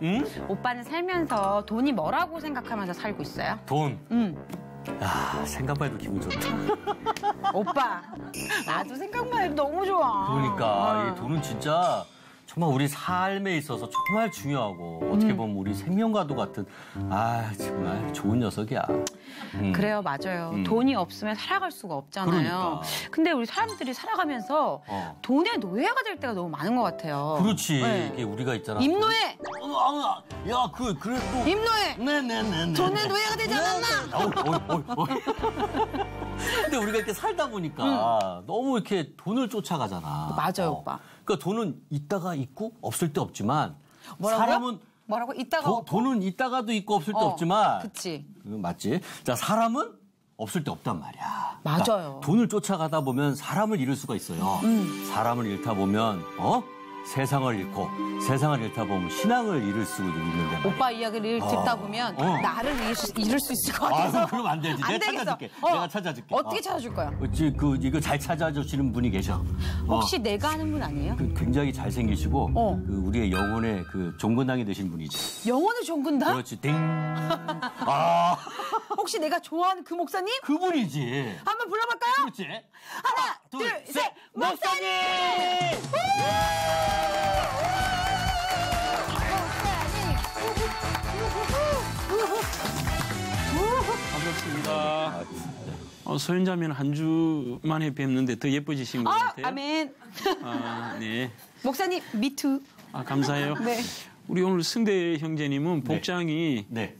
응? 오빠는 살면서 돈이 뭐라고 생각하면서 살고 있어요? 돈. 응. 아, 생각만 해도 기분 좋다. 오빠, 나도 생각만 해도 너무 좋아. 그러니까 이 돈은 진짜 정말 우리 삶에 있어서 정말 중요하고 어떻게 보면 우리 생명과도 같은 정말 좋은 녀석이야. 그래요, 맞아요. 돈이 없으면 살아갈 수가 없잖아요. 그러니까. 근데 우리 사람들이 살아가면서 돈의 노예가 될 때가 너무 많은 것 같아요. 그렇지. 네. 이게 우리가 있잖아. 임노예! 야, 그래 또. 임노예! 네네네. 돈의 노예가 되지 않았나? 근데 우리가 이렇게 살다 보니까 너무 이렇게 돈을 쫓아가잖아. 맞아요, 오빠. 그러니까 돈은 있다가 있고 없을 때 없지만 뭐라고요? 사람은 뭐라고? 있다가 돈은 있다가도 있고 없을 때 없지만 그치. 맞지? 자, 사람은 없을 때 없단 말이야. 맞아요. 그러니까 돈을 쫓아가다 보면 사람을 잃을 수가 있어요. 사람을 잃다 보면 세상을 잃고 세상을 잃다 보면 신앙을 잃을 수도 있는데 말이야. 오빠 이야기를 듣다 보면 나를 잃을 수 있을 것 같아서. 그럼 안 되지. 안 내가 되겠어. 찾아줄게. 내가 찾아줄게. 어떻게 찾아줄 거야? 이거 잘 찾아주시는 분이 계셔. 혹시 내가 아는 분 아니에요? 굉장히 잘생기시고 우리의 영혼의 종근당이 되신 분이지. 영혼의 종근당? 그렇지. 땡. 혹시 내가 좋아하는 그 목사님? 그분이지. 한번 불러볼까요? 그렇지. 하나, 둘, 셋, 목사님! 반갑습니다. 소연자면 한 주 만에 뵙는데 더 예뻐지신 것 같아요. 아멘. 네. 목사님, 미투. 감사해요. 네. 우리 오늘 승대 형제님은 복장이 네.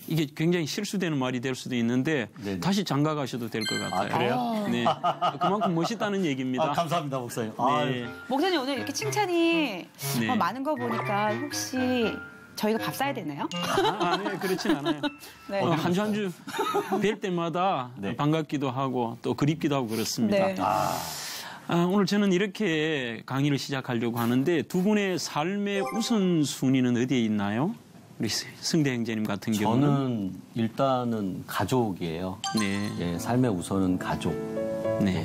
이게 굉장히 실수되는 말이 될 수도 있는데 네네. 다시 장가 가셔도 될 것 같아요. 그래요? 네. 그만큼 멋있다는 얘기입니다. 감사합니다, 목사님. 네. 목사님 오늘 이렇게 칭찬이 네. 많은 거 보니까 혹시 저희가 밥 사야 되나요? 네, 그렇진 않아요. 네. 한 주 한 주 뵐 때마다 네. 반갑기도 하고 또 그립기도 하고 그렇습니다. 네. 오늘 저는 이렇게 강의를 시작하려고 하는데 두 분의 삶의 우선순위는 어디에 있나요? 우리 승대 형제님 같은 경우는? 저는 일단은 가족이에요. 네. 예, 삶의 우선은 가족. 네.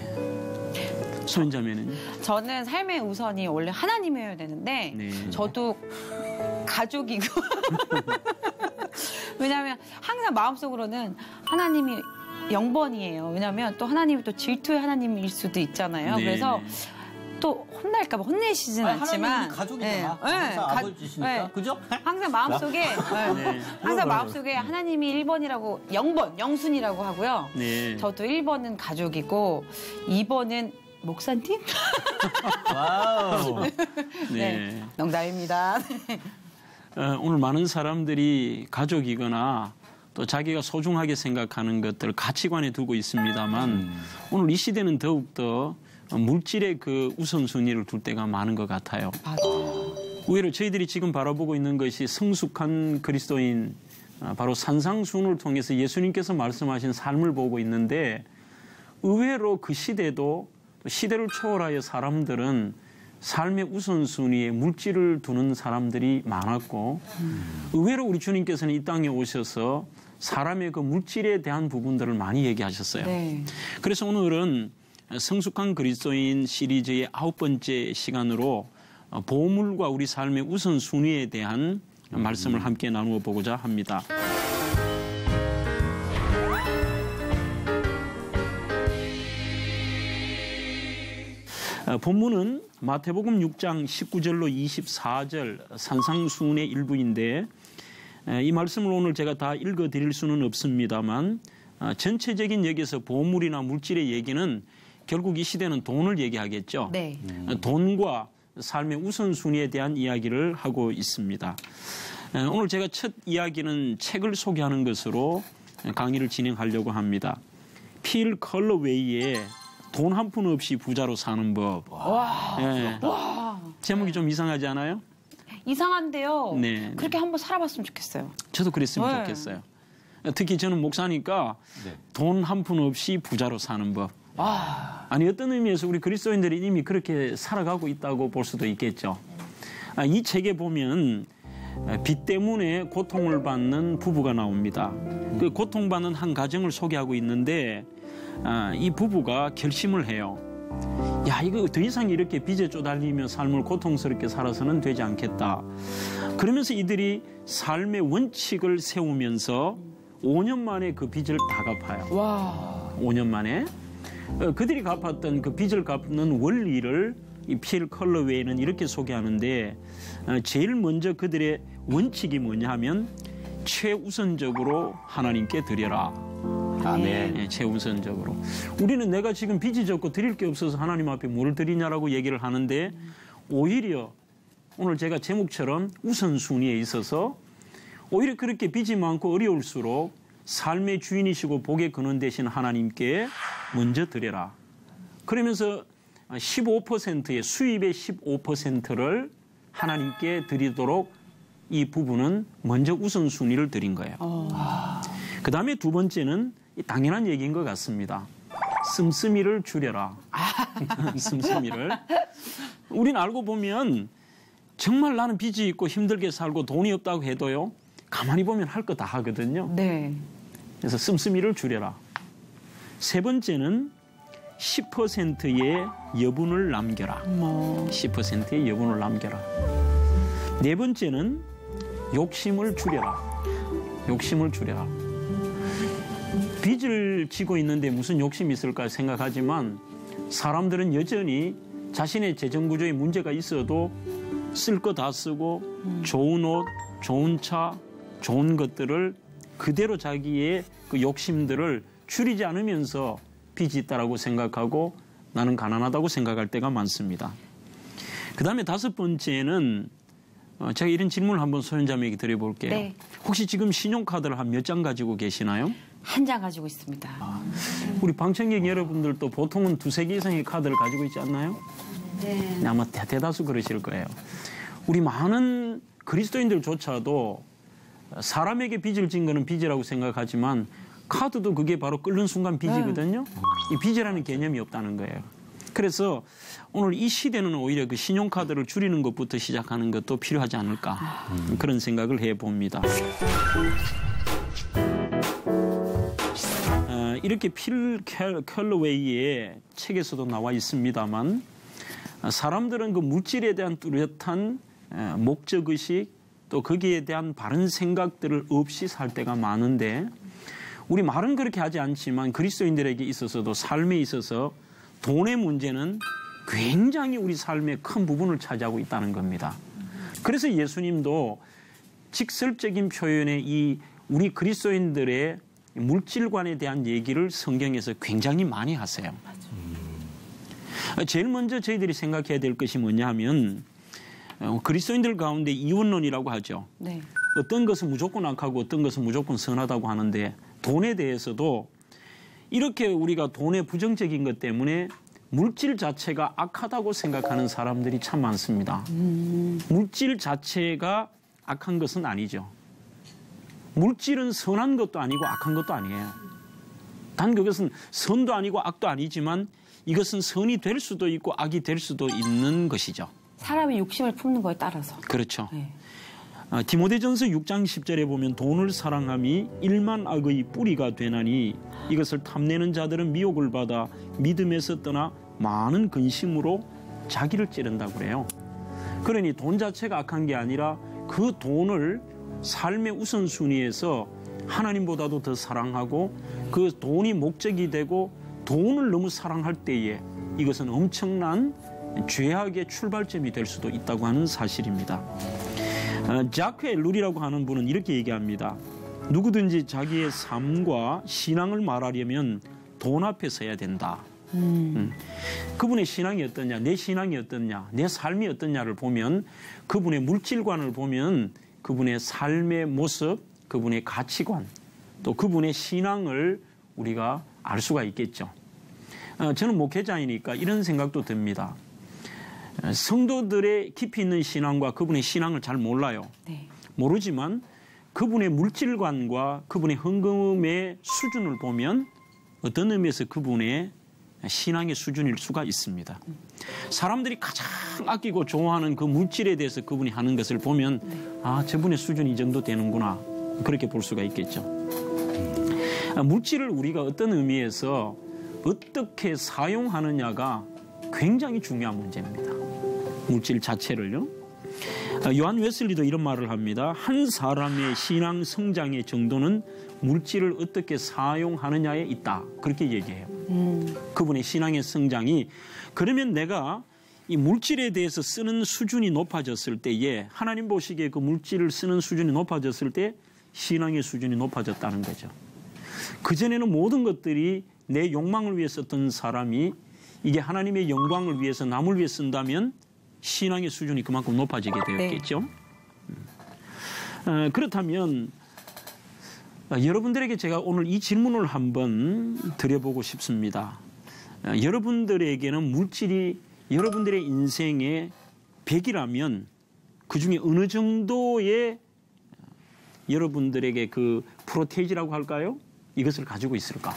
소연자매는요? 저는 삶의 우선이 원래 하나님이어야 되는데 네. 저도 가족이고 왜냐하면 항상 마음속으로는 하나님이 0번이에요. 왜냐하면 또 하나님이 또 질투의 하나님일 수도 있잖아요. 네, 그래서 네. 또 혼날까 봐 혼내시진 않지만 하나님은 가족이잖아. 항상 아버지시니까. 그죠? 항상 마음속에 항상 마음속에 하나님이 1번이라고 0번 영순이라고 하고요. 네. 저도 1번은 가족이고 2번은 목사님? 와우. 네. 농담입니다. 오늘 많은 사람들이 가족이거나 또 자기가 소중하게 생각하는 것들을 가치관에 두고 있습니다만 오늘 이 시대는 더욱더 물질의 그 우선순위를 둘 때가 많은 것 같아요. 맞아요. 의외로 저희들이 지금 바라보고 있는 것이 성숙한 그리스도인 바로 산상순을 통해서 예수님께서 말씀하신 삶을 보고 있는데 의외로 그 시대도 시대를 초월하여 사람들은 삶의 우선순위에 물질을 두는 사람들이 많았고 의외로 우리 주님께서는 이 땅에 오셔서 사람의 그 물질에 대한 부분들을 많이 얘기하셨어요. 네. 그래서 오늘은 성숙한 그리스도인 시리즈의 9번째 시간으로 보물과 우리 삶의 우선순위에 대한 말씀을 함께 나누어 보고자 합니다. 본문은 마태복음 6장 19절로 24절 산상순의 일부인데 이 말씀을 오늘 제가 다 읽어드릴 수는 없습니다만 전체적인 여기서 보물이나 물질의 얘기는 결국 이 시대는 돈을 얘기하겠죠. 네. 돈과 삶의 우선순위에 대한 이야기를 하고 있습니다. 오늘 제가 첫 이야기는 책을 소개하는 것으로 강의를 진행하려고 합니다. 필 컬러웨이의 돈 한 푼 없이 부자로 사는 법. 와. 예. 와. 제목이 좀 이상하지 않아요? 이상한데요. 네. 그렇게 한번 살아봤으면 좋겠어요. 저도 그랬으면 네. 좋겠어요. 특히 저는 목사니까 돈 한 푼 없이 부자로 사는 법. 아니 어떤 의미에서 우리 그리스도인들이 이미 그렇게 살아가고 있다고 볼 수도 있겠죠. 이 책에 보면 빚 때문에 고통을 받는 부부가 나옵니다. 그 고통받는 한 가정을 소개하고 있는데 이 부부가 결심을 해요. 야, 이거 더 이상 이렇게 빚에 쪼달리며 삶을 고통스럽게 살아서는 되지 않겠다. 그러면서 이들이 삶의 원칙을 세우면서 5년 만에 그 빚을 다 갚아요. 와. 5년 만에. 그들이 갚았던 그 빚을 갚는 원리를 이 필 컬러웨이는 이렇게 소개하는데, 제일 먼저 그들의 원칙이 뭐냐 하면 최우선적으로 하나님께 드려라. 아멘. 네, 최우선적으로. 우리는 내가 지금 빚이 적고 드릴 게 없어서 하나님 앞에 뭘 드리냐라고 얘기를 하는데, 오히려 오늘 제가 제목처럼 우선순위에 있어서 오히려 그렇게 빚이 많고 어려울수록 삶의 주인이시고 복의 근원 되신 하나님께 먼저 드려라. 그러면서 15%의 수입의 15%를 하나님께 드리도록 이 부분은 먼저 우선순위를 드린 거예요. 그다음에 두 번째는 당연한 얘기인 것 같습니다. 씀씀이를 줄여라. 씀씀이를. 우리는 알고 보면 정말 나는 빚이 있고 힘들게 살고 돈이 없다고 해도요, 가만히 보면 할 거 다 하거든요. 네. 그래서 씀씀이를 줄여라. 세 번째는 10%의 여분을 남겨라. 10%의 여분을 남겨라. 네 번째는 욕심을 줄여라. 욕심을 줄여라. 빚을 지고 있는데 무슨 욕심이 있을까 생각하지만 사람들은 여전히 자신의 재정 구조에 문제가 있어도 쓸 거 다 쓰고 좋은 옷, 좋은 차, 좋은 것들을 그대로 자기의 그 욕심들을 줄이지 않으면서 빚이 있다라고 생각하고 나는 가난하다고 생각할 때가 많습니다. 그다음에 다섯 번째는 제가 이런 질문을 한번 소연자매에게 드려볼게요. 네. 혹시 지금 신용카드를 한 몇 장 가지고 계시나요? 한 장 가지고 있습니다. 우리 방청객 여러분들도 보통은 2-3개 이상의 카드를 가지고 있지 않나요? 네. 아마 대다수 그러실 거예요. 우리 많은 그리스도인들조차도 사람에게 빚을 진 거는 빚이라고 생각하지만 카드도 그게 바로 끓는 순간 빚이거든요. 이 빚이라는 개념이 없다는 거예요. 그래서 오늘 이 시대는 오히려 그 신용카드를 줄이는 것부터 시작하는 것도 필요하지 않을까 그런 생각을 해봅니다. 이렇게 필 컬러웨이의 책에서도 나와 있습니다만 사람들은 그 물질에 대한 뚜렷한 목적의식 또 거기에 대한 바른 생각들을 없이 살 때가 많은데 우리 말은 그렇게 하지 않지만 그리스도인들에게 있어서도 삶에 있어서 돈의 문제는 굉장히 우리 삶의 큰 부분을 차지하고 있다는 겁니다. 그래서 예수님도 직설적인 표현의 이 우리 그리스도인들의 물질관에 대한 얘기를 성경에서 굉장히 많이 하세요. 제일 먼저 저희들이 생각해야 될 것이 뭐냐 하면 그리스도인들 가운데 이원론이라고 하죠. 네. 어떤 것은 무조건 악하고 어떤 것은 무조건 선하다고 하는데 돈에 대해서도 이렇게 우리가 돈의 부정적인 것 때문에 물질 자체가 악하다고 생각하는 사람들이 참 많습니다. 물질 자체가 악한 것은 아니죠. 물질은 선한 것도 아니고 악한 것도 아니에요. 단 그것은 선도 아니고 악도 아니지만 이것은 선이 될 수도 있고 악이 될 수도 있는 것이죠. 사람이 욕심을 품는 거에 따라서. 그렇죠. 네. 디모데전서 6장 10절에 보면 돈을 사랑함이 일만 악의 뿌리가 되나니 이것을 탐내는 자들은 미혹을 받아 믿음에서 떠나 많은 근심으로 자기를 찌른다고 그래요. 그러니 돈 자체가 악한 게 아니라 그 돈을 삶의 우선순위에서 하나님보다도 더 사랑하고 그 돈이 목적이 되고 돈을 너무 사랑할 때에 이것은 엄청난 죄악의 출발점이 될 수도 있다고 하는 사실입니다. 자크 엘룰이라고 하는 분은 이렇게 얘기합니다. 누구든지 자기의 삶과 신앙을 말하려면 돈 앞에 서야 된다. 그분의 신앙이 어떠냐, 내 신앙이 어떠냐, 내 삶이 어떠냐를 보면 그분의 물질관을 보면 그분의 삶의 모습, 그분의 가치관, 또 그분의 신앙을 우리가 알 수가 있겠죠. 저는 목회자이니까 이런 생각도 듭니다. 성도들의 깊이 있는 신앙과 그분의 신앙을 잘 몰라요. 네. 모르지만 그분의 물질관과 그분의 헌금의 수준을 보면 어떤 의미에서 그분의 신앙의 수준일 수가 있습니다. 사람들이 가장 아끼고 좋아하는 그 물질에 대해서 그분이 하는 것을 보면 아, 저분의 수준이 이 정도 되는구나. 그렇게 볼 수가 있겠죠. 물질을 우리가 어떤 의미에서 어떻게 사용하느냐가 굉장히 중요한 문제입니다. 물질 자체를요. 요한 웨슬리도 이런 말을 합니다. 한 사람의 신앙 성장의 정도는 물질을 어떻게 사용하느냐에 있다. 그렇게 얘기해요. 그분의 신앙의 성장이 그러면 내가 이 물질에 대해서 쓰는 수준이 높아졌을 때에 하나님 보시기에 그 물질을 쓰는 수준이 높아졌을 때 신앙의 수준이 높아졌다는 거죠. 그전에는 모든 것들이 내 욕망을 위해 썼던 사람이 이게 하나님의 영광을 위해서 남을 위해 쓴다면 신앙의 수준이 그만큼 높아지게 되었겠죠. 그렇다면 여러분들에게 제가 오늘 이 질문을 한번 드려보고 싶습니다. 여러분들에게는 물질이 여러분들의 인생의 100이라면 그중에 어느 정도의 여러분들에게 그 프로테이지라고 할까요? 이것을 가지고 있을까?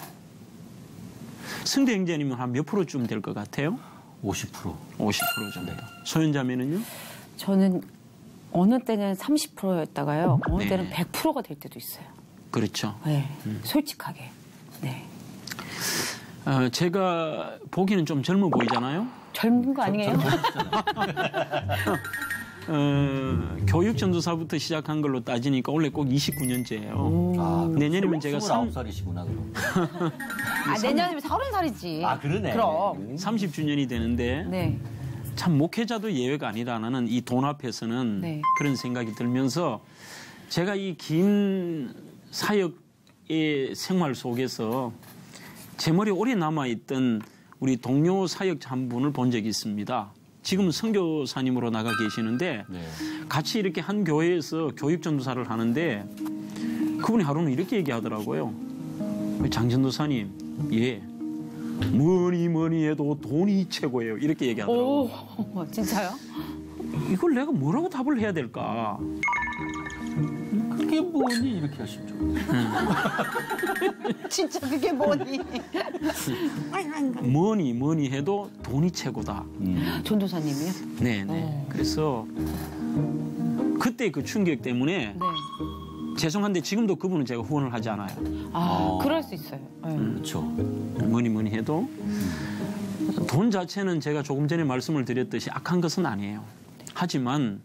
성대 형제님은 한 몇 프로쯤 될 것 같아요? 50%. 50% 정도. 소연자매는요? 저는 어느 때는 30%였다가요. 어느 네. 때는 100%가 될 때도 있어요. 그렇죠. 네, 솔직하게. 네. 제가 보기에는 좀 젊어 보이잖아요. 젊은 거 아니에요? 교육 전도사부터 시작한 걸로 따지니까 원래 꼭 29년째예요. 아, 내년이면 제가 29살이시구나, 그럼. 내년이면 30살이지. 아, 그러네. 그럼. 30주년이 되는데 네. 참 목회자도 예외가 아니라는 이 돈 앞에서는 네. 그런 생각이 들면서 제가 이 긴 사역의 생활 속에서 제 머리에 오래 남아있던 우리 동료 사역자 한 분을 본 적이 있습니다. 지금 선교사님으로 나가 계시는데 네. 같이 이렇게 한 교회에서 교육 전도사를 하는데 그분이 하루는 이렇게 얘기하더라고요. 장 전도사님, 예, 뭐니 해도 돈이 최고예요. 이렇게 얘기하더라고요. 오, 진짜요? 이걸 내가 뭐라고 답을 해야 될까? 그게 뭐니? 이렇게 하시죠. 진짜 그게 뭐니? 뭐니 해도 돈이 최고다. 전도사님이요? 네네. 그래서 그때 그 충격 때문에 네. 죄송한데 지금도 그분은 제가 후원을 하지 않아요. 아, 그럴 수 있어요. 네. 그렇죠. 뭐니 해도 돈 자체는 제가 조금 전에 말씀을 드렸듯이 악한 것은 아니에요. 하지만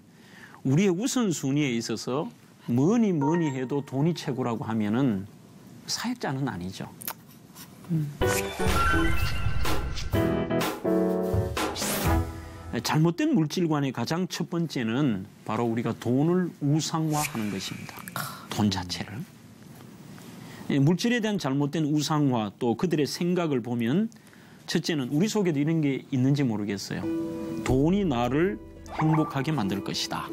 우리의 우선순위에 있어서 뭐니 해도 돈이 최고라고 하면은 사역자는 아니죠. 잘못된 물질관의 가장 첫 번째는 바로 우리가 돈을 우상화하는 것입니다. 돈 자체를. 물질에 대한 잘못된 우상화 또 그들의 생각을 보면 첫째는 우리 속에도 이런 게 있는지 모르겠어요. 돈이 나를 행복하게 만들 것이다.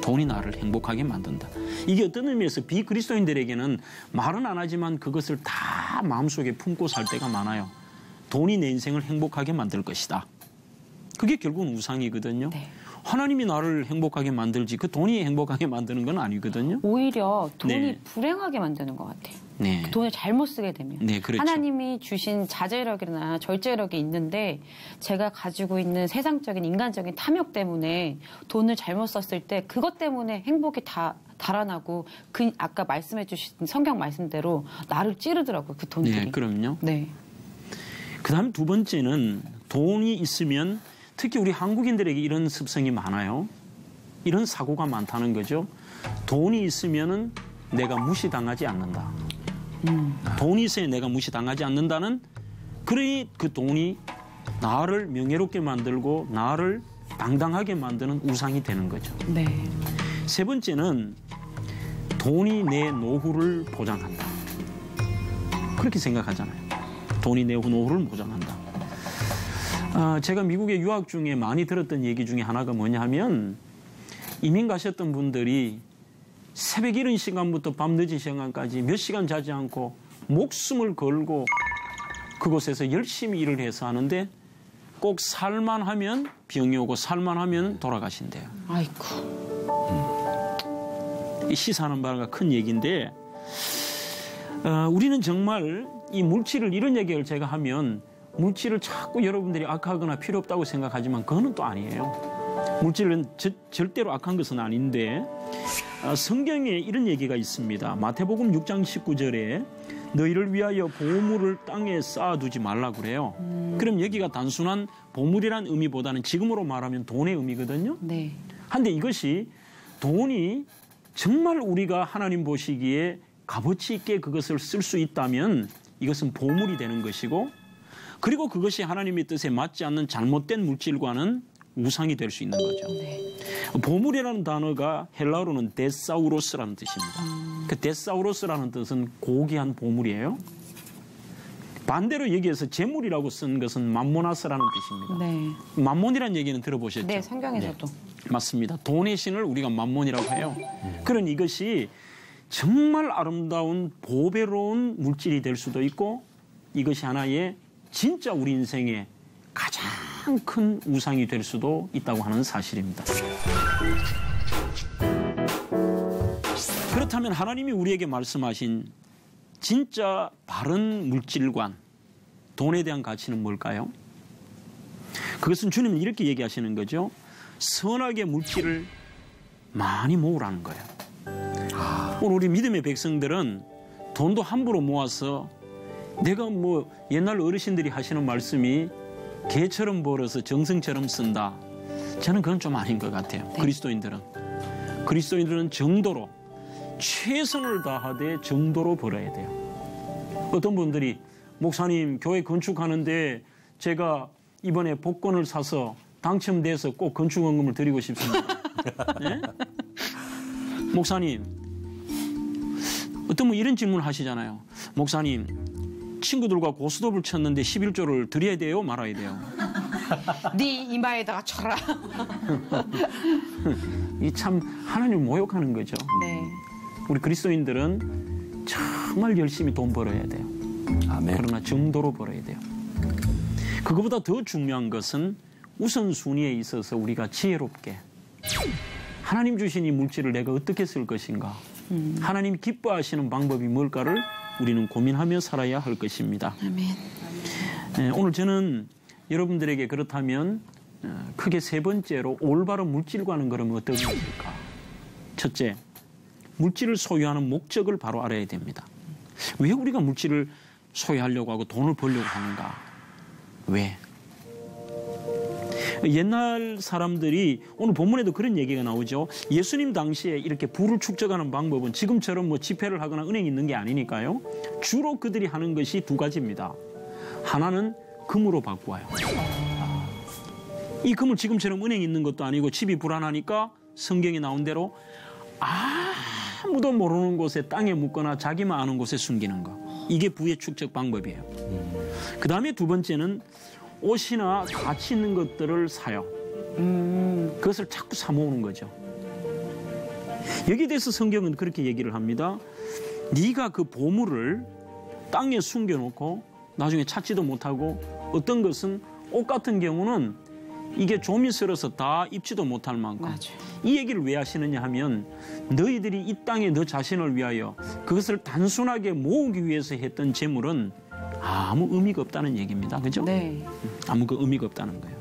돈이 나를 행복하게 만든다. 이게 어떤 의미에서 비그리스도인들에게는 말은 안 하지만 그것을 다 마음속에 품고 살 때가 많아요. 돈이 내 인생을 행복하게 만들 것이다. 그게 결국은 우상이거든요. 네. 하나님이 나를 행복하게 만들지 그 돈이 행복하게 만드는 건 아니거든요. 오히려 돈이 네. 불행하게 만드는 것 같아요. 네. 돈을 잘못 쓰게 되면. 네, 그렇죠. 하나님이 주신 자제력이나 절제력이 있는데 제가 가지고 있는 세상적인 인간적인 탐욕 때문에 돈을 잘못 썼을 때 그것 때문에 행복이 다 달아나고 그 아까 말씀해 주신 성경 말씀대로 나를 찌르더라고요. 그 돈들이. 네, 그럼요. 네. 그다음 두 번째는 돈이 있으면 특히 우리 한국인들에게 이런 습성이 많아요. 이런 사고가 많다는 거죠. 돈이 있으면은 내가 무시당하지 않는다. 돈이 있어야 내가 무시당하지 않는다는 그러니 그 돈이 나를 명예롭게 만들고 나를 당당하게 만드는 우상이 되는 거죠. 네. 세 번째는 돈이 내 노후를 보장한다. 그렇게 생각하잖아요. 돈이 내 노후를 보장한다. 제가 미국에 유학 중에 많이 들었던 얘기 중에 하나가 뭐냐 하면 이민 가셨던 분들이 새벽 이른 시간부터 밤 늦은 시간까지 몇 시간 자지 않고 목숨을 걸고 그곳에서 열심히 일을 해서 하는데 꼭 살만하면 병이 오고 살만하면 돌아가신대요. 아이고. 이 시사하는 바가 큰 얘기인데 우리는 정말 이 물질을 이런 얘기를 제가 하면 물질을 자꾸 여러분들이 악하거나 필요 없다고 생각하지만 그거는 또 아니에요. 물질은 절대로 악한 것은 아닌데 성경에 이런 얘기가 있습니다. 마태복음 6장 19절에 너희를 위하여 보물을 땅에 쌓아두지 말라 그래요. 그럼 여기가 단순한 보물이란 의미보다는 지금으로 말하면 돈의 의미거든요. 네. 한데 이것이 돈이 정말 우리가 하나님 보시기에 값어치 있게 그것을 쓸 수 있다면 이것은 보물이 되는 것이고, 그리고 그것이 하나님의 뜻에 맞지 않는 잘못된 물질과는 우상이 될 수 있는 거죠. 네. 보물이라는 단어가 헬라어로는 데사우로스라는 뜻입니다. 그 데사우로스라는 뜻은 고귀한 보물이에요. 반대로 여기에서 재물이라고 쓴 것은 맘모나스라는 뜻입니다. 네. 맘몬이라는 얘기는 들어보셨죠? 네, 성경에서도. 맞습니다. 돈의 신을 우리가 맘몬이라고 해요. 그런 이것이 정말 아름다운 보배로운 물질이 될 수도 있고, 이것이 하나의 진짜 우리 인생의 가장 큰 우상이 될 수도 있다고 하는 사실입니다. 그렇다면 하나님이 우리에게 말씀하신 진짜 바른 물질관, 돈에 대한 가치는 뭘까요? 그것은 주님은 이렇게 얘기하시는 거죠. 선하게 물질을 많이 모으라는 거예요. 오늘 우리 믿음의 백성들은 돈도 함부로 모아서 내가 뭐 옛날 어르신들이 하시는 말씀이 개처럼 벌어서 정성처럼 쓴다. 저는 그건 좀 아닌 것 같아요. 네. 그리스도인들은 정도로 최선을 다하되 정도로 벌어야 돼요. 어떤 분들이 목사님 교회 건축하는데 제가 이번에 복권을 사서 당첨돼서 꼭 건축원금을 드리고 싶습니다. 네? 목사님, 어떤 분 이런 질문을 하시잖아요. 목사님, 친구들과 고스톱을 쳤는데 11조를 드려야 돼요? 말아야 돼요? 네 이마에다가 쳐라. 이 참 하나님을 모욕하는 거죠. 네. 우리 그리스도인들은 정말 열심히 돈 벌어야 돼요. 아멘. 그러나 정도로 벌어야 돼요. 그것보다 더 중요한 것은 우선순위에 있어서 우리가 지혜롭게 하나님 주신 이 물질을 내가 어떻게 쓸 것인가, 하나님 기뻐하시는 방법이 뭘까를 우리는 고민하며 살아야 할 것입니다. 아멘. 네, 오늘 저는 여러분들에게 그렇다면 크게 세 번째로 올바른 물질과는 그러면 어떤 것일까? 첫째, 물질을 소유하는 목적을 바로 알아야 됩니다. 왜 우리가 물질을 소유하려고 하고 돈을 벌려고 하는가? 왜? 옛날 사람들이 오늘 본문에도 그런 얘기가 나오죠. 예수님 당시에 이렇게 부를 축적하는 방법은 지금처럼 뭐 지폐를 하거나 은행이 있는 게 아니니까요. 주로 그들이 하는 것이 두 가지입니다. 하나는 금으로 바꾸어요. 이 금을 지금처럼 은행이 있는 것도 아니고 집이 불안하니까 성경에 나온 대로 아무도 모르는 곳에 땅에 묻거나 자기만 아는 곳에 숨기는 거. 이게 부의 축적 방법이에요. 그 다음에 두 번째는 옷이나 가치 있는 것들을 사요. 그것을 자꾸 사 모으는 거죠. 여기에 대해서 성경은 그렇게 얘기를 합니다. 네가 그 보물을 땅에 숨겨놓고 나중에 찾지도 못하고, 어떤 것은 옷 같은 경우는 이게 좀이 슬어서 다 입지도 못할 만큼. 맞아요. 이 얘기를 왜 하시느냐 하면 너희들이 이 땅에 너 자신을 위하여 그것을 단순하게 모으기 위해서 했던 재물은 아무 의미가 없다는 얘기입니다. 그죠? 네. 아무 그 의미가 없다는 거예요.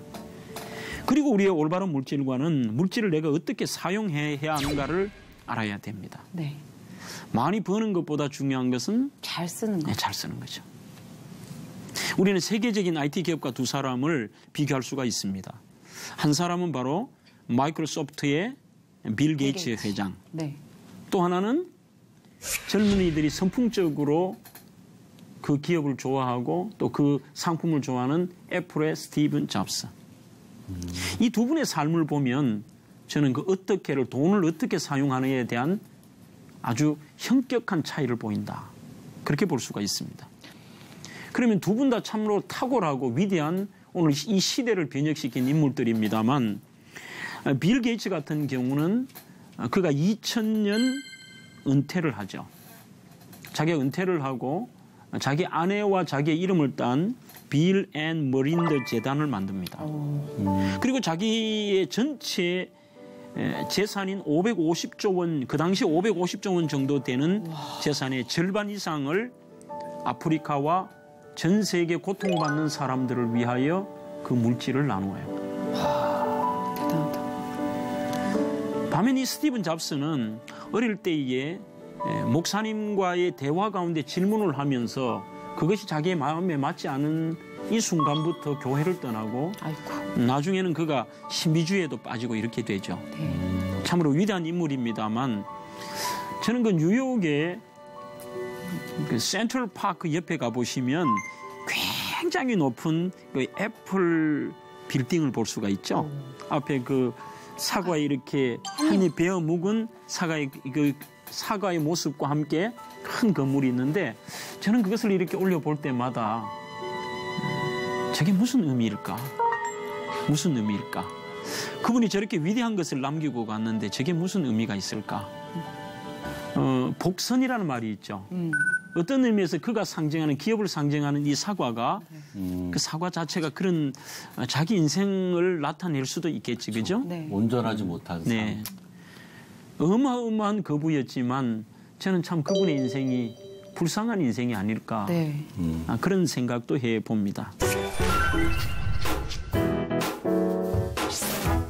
그리고 우리의 올바른 물질과는 물질을 내가 어떻게 사용해야 하는가를 알아야 됩니다. 네. 많이 버는 것보다 중요한 것은 잘 쓰는 거. 네, 잘 쓰는 거죠. 우리는 세계적인 IT 기업과 두 사람을 비교할 수가 있습니다. 한 사람은 바로 마이크로소프트의 빌 게이츠 회장. 네. 또 하나는 젊은이들이 선풍적으로 그 기업을 좋아하고 또 그 상품을 좋아하는 애플의 스티븐 잡스. 이 두 분의 삶을 보면 저는 그 어떻게를, 돈을 어떻게 사용하느냐에 대한 아주 현격한 차이를 보인다. 그렇게 볼 수가 있습니다. 그러면 두 분 다 참으로 탁월하고 위대한 오늘 이 시대를 변혁시킨 인물들입니다만, 빌 게이츠 같은 경우는 그가 2000년 은퇴를 하죠. 자기가 은퇴를 하고 자기 아내와 자기의 이름을 딴 빌 앤 머린더 재단을 만듭니다. 그리고 자기의 전체 재산인 550조 원, 그 당시 550조 원 정도 되는 재산의 절반 이상을 아프리카와 전 세계 고통받는 사람들을 위하여 그 물질을 나누어요. 대단하다. 반면 이 스티븐 잡스는 어릴 때에 목사님과의 대화 가운데 질문을 하면서 그것이 자기의 마음에 맞지 않은 이 순간부터 교회를 떠나고 아이고. 나중에는 그가 신비주의에도 빠지고 이렇게 되죠. 네. 참으로 위대한 인물입니다만 저는 그 뉴욕의 그 센트럴 파크 옆에 가보시면 굉장히 높은 그 애플 빌딩을 볼 수가 있죠. 앞에 그 사과에 이렇게 한입 베어 묵은 사과의 모습과 함께 큰 건물이 있는데 저는 그것을 이렇게 올려볼 때마다 저게 무슨 의미일까? 무슨 의미일까? 그분이 저렇게 위대한 것을 남기고 갔는데 저게 무슨 의미가 있을까? 복선이라는 말이 있죠. 어떤 의미에서 그가 상징하는 기업을 상징하는 이 사과가 그 사과 자체가 그런 자기 인생을 나타낼 수도 있겠지, 그죠? 네. 온전하지 못한 삶. 네. 어마어마한 거부였지만 저는 참 그분의 인생이 불쌍한 인생이 아닐까 네. 그런 생각도 해봅니다.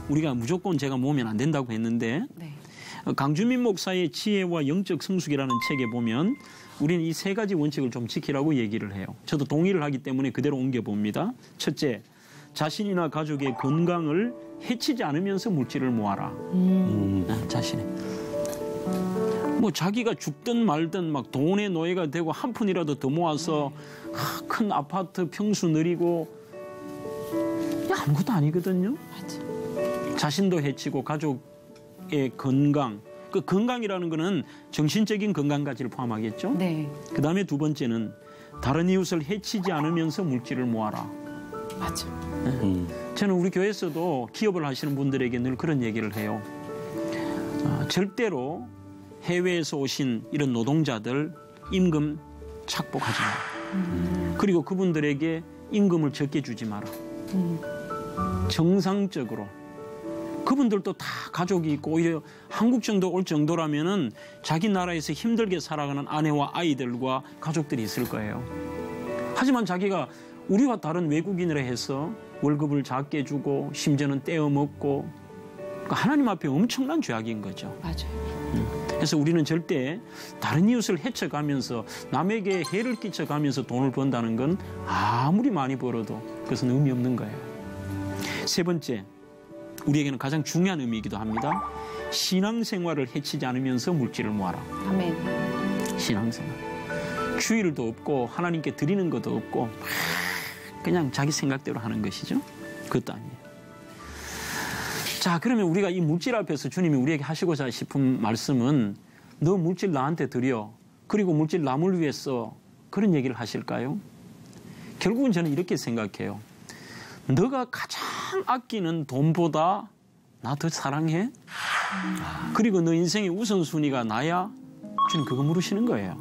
우리가 무조건 제가 모으면 안 된다고 했는데 네. 강주민 목사의 지혜와 영적 성숙이라는 책에 보면 우리는 이 세 가지 원칙을 좀 지키라고 얘기를 해요. 저도 동의를 하기 때문에 그대로 옮겨봅니다. 첫째, 자신이나 가족의 건강을 해치지 않으면서 물질을 모아라. 자신의. 뭐 자기가 죽든 말든 막 돈의 노예가 되고 한 푼이라도 더 모아서 큰 아파트 평수 늘리고 아무것도 아니거든요. 맞아. 자신도 해치고 가족의 건강, 그 건강이라는 거는 정신적인 건강까지를 포함하겠죠. 네. 그다음에 두 번째는 다른 이웃을 해치지 않으면서 물질을 모아라. 맞아. 저는 우리 교회에서도 기업을 하시는 분들에게 늘 그런 얘기를 해요. 절대로 해외에서 오신 이런 노동자들 임금 착복하지 마라. 그리고 그분들에게 임금을 적게 주지 마라. 정상적으로. 그분들도 다 가족이 있고 오히려 한국 정도 올 정도라면은 자기 나라에서 힘들게 살아가는 아내와 아이들과 가족들이 있을 거예요. 하지만 자기가 우리와 다른 외국인이라 해서 월급을 작게 주고 심지어는 떼어 먹고 그러니까 하나님 앞에 엄청난 죄악인 거죠. 맞아요. 그래서 우리는 절대 다른 이웃을 해쳐가면서 남에게 해를 끼쳐가면서 돈을 번다는 건 아무리 많이 벌어도 그것은 의미 없는 거예요. 세 번째, 우리에게는 가장 중요한 의미이기도 합니다. 신앙생활을 해치지 않으면서 물질을 모아라. 아멘. 신앙생활. 주일도 없고 하나님께 드리는 것도 없고 그냥 자기 생각대로 하는 것이죠. 그것도 아니에요. 자, 그러면 우리가 이 물질 앞에서 주님이 우리에게 하시고자 싶은 말씀은 너 물질 나한테 드려. 그리고 물질 남을 위해 써. 그런 얘기를 하실까요? 결국은 저는 이렇게 생각해요. 너가 가장 아끼는 돈보다 나 더 사랑해? 그리고 너 인생의 우선순위가 나야? 주님 그거 물으시는 거예요.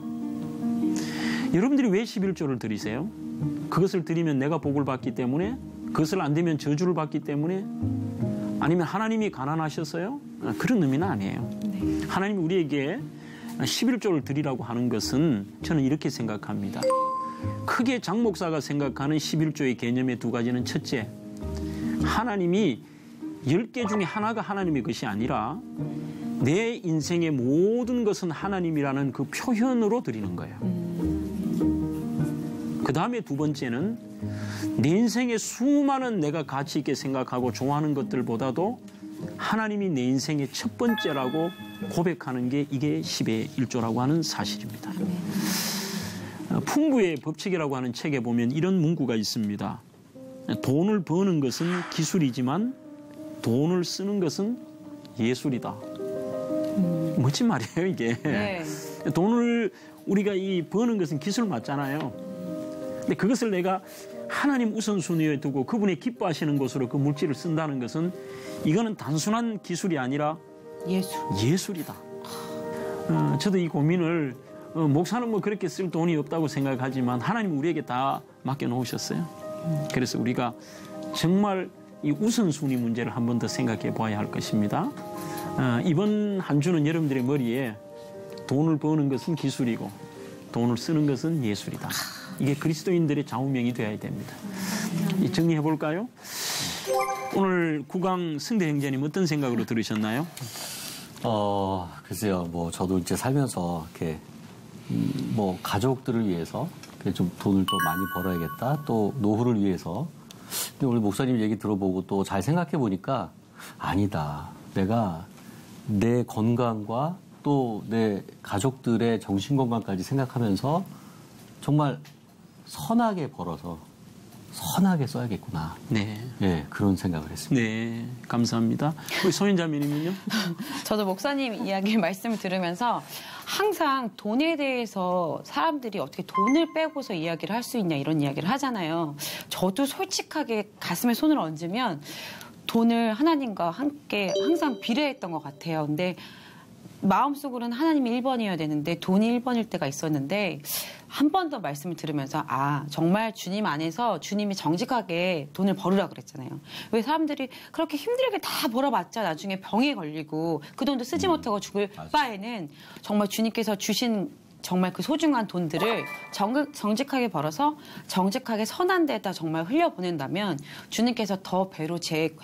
여러분들이 왜 11조를 드리세요? 그것을 드리면 내가 복을 받기 때문에? 그것을 안 되면 저주를 받기 때문에? 아니면 하나님이 가난하셔서요? 그런 의미는 아니에요. 네. 하나님이 우리에게 11조를 드리라고 하는 것은 저는 이렇게 생각합니다. 크게 장 목사가 생각하는 11조의 개념의 두 가지는 첫째, 하나님이 10개 중에 하나가 하나님의 것이 아니라 내 인생의 모든 것은 하나님이라는 그 표현으로 드리는 거예요. 그 다음에 두 번째는 내 인생의 수많은 내가 가치 있게 생각하고 좋아하는 것들보다도 하나님이 내 인생의 첫 번째라고 고백하는 게 이게 10의 1조라고 하는 사실입니다. 풍부의 법칙이라고 하는 책에 보면 이런 문구가 있습니다. 돈을 버는 것은 기술이지만 돈을 쓰는 것은 예술이다. 멋진 말이에요, 이게. 네. 돈을 우리가 버는 것은 기술 맞잖아요. 근데 그것을 내가 하나님 우선순위에 두고 그분이 기뻐하시는 곳으로 그 물질을 쓴다는 것은 이거는 단순한 기술이 아니라 예술이다. 저도 이 고민을 목사는 뭐 그렇게 쓸 돈이 없다고 생각하지만 하나님 우리에게 다 맡겨놓으셨어요. 그래서 우리가 정말 이 우선순위 문제를 한 번 더 생각해 봐야 할 것입니다. 이번 한 주는 여러분들의 머리에 돈을 버는 것은 기술이고 돈을 쓰는 것은 예술이다. 이게 그리스도인들의 좌우명이 되어야 됩니다. 정리해 볼까요? 오늘 구강 승대 형제님 어떤 생각으로 들으셨나요? 글쎄요. 뭐 저도 이제 살면서 이렇게 뭐 가족들을 위해서 좀 돈을 더 많이 벌어야겠다. 또 노후를 위해서. 근데 오늘 목사님 얘기 들어보고 또 잘 생각해 보니까 아니다. 내가 내 건강과 또 내 가족들의 정신 건강까지 생각하면서 정말 선하게 벌어서 선하게 써야겠구나. 네. 예, 그런 생각을 했습니다. 네, 감사합니다. 우리 소연자매님은요? 저도 목사님 이야기 말씀을 들으면서 항상 돈에 대해서 사람들이 어떻게 돈을 빼고서 이야기를 할 수 있냐 이런 이야기를 하잖아요. 저도 솔직하게 가슴에 손을 얹으면 돈을 하나님과 함께 항상 비례했던 것 같아요. 근데 마음속으로는 하나님이 1번이어야 되는데 돈이 1번일 때가 있었는데 한 번 더 말씀을 들으면서 정말 주님 안에서 주님이 정직하게 돈을 벌으라 그랬잖아요. 왜 사람들이 그렇게 힘들게 다 벌어봤자 나중에 병에 걸리고 그 돈도 쓰지 못하고 죽을 바에는 정말 주님께서 주신 정말 그 소중한 돈들을 정직하게 벌어서 정직하게 선한 데다 정말 흘려보낸다면 주님께서 더 배로 제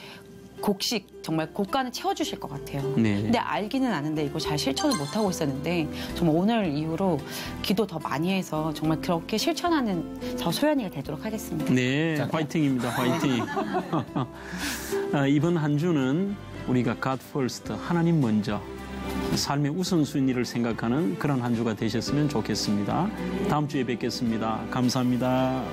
곡식 정말 고간을 채워주실 것 같아요. 네. 근데 알기는 아는데 이거 잘 실천을 못하고 있었는데 정말 오늘 이후로 기도 더 많이 해서 정말 그렇게 실천하는 저 소연이가 되도록 하겠습니다. 네, 화이팅입니다. 화이팅. 이번 한 주는 우리가 God first, 하나님 먼저 삶의 우선순위를 생각하는 그런 한 주가 되셨으면 좋겠습니다. 다음 주에 뵙겠습니다. 감사합니다.